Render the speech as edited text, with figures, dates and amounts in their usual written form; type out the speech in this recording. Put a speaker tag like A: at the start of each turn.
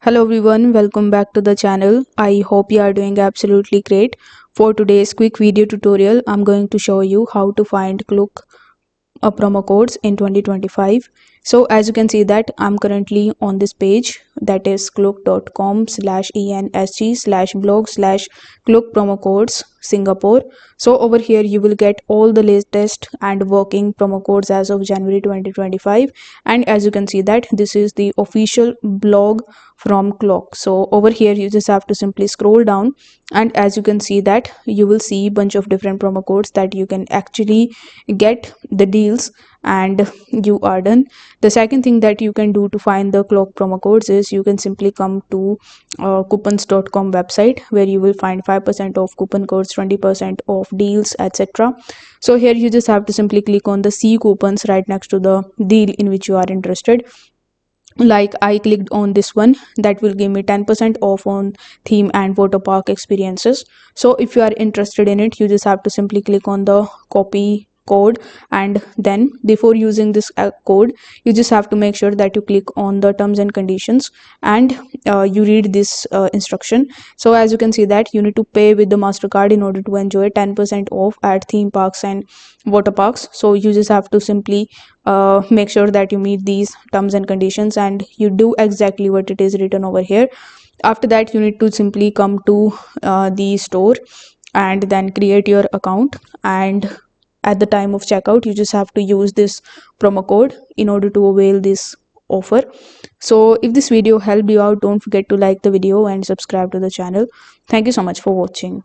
A: Hello everyone, welcome back to the channel. I hope you are doing absolutely great. For today's quick video tutorial, I'm going to show you how to find Klook promo codes in 2025. So as you can see that I'm currently on this page, that is klook.com/ensg/blog/Klook promo codes Singapore. So over here you will get all the latest and working promo codes as of January 2025, and as you can see that this is the official blog from Klook. So over here you just have to simply scroll down, and as you can see that you will see bunch of different promo codes that you can actually get the deals, and you are done. The second thing that you can do to find the Klook promo codes is you can simply come to coupons.com website, where you will find 5% off coupon codes, 20% off deals, etc. So here you just have to simply click on the see coupons right next to the deal in which you are interested. Like I clicked on this one, that will give me 10% off on theme and water park experiences. So if you are interested in it, you just have to simply click on the copy code, and then before using this code, you just have to make sure that you click on the terms and conditions, and you read this instruction. So as you can see that you need to pay with the MasterCard in order to enjoy 10% off at theme parks and water parks. So you just have to simply make sure that you meet these terms and conditions, and you do exactly what it is written over here. After that, you need to simply come to the store and then create your account, and at the time of checkout you just have to use this promo code in order to avail this offer. So if this video helped you out, don't forget to like the video and subscribe to the channel. Thank you so much for watching.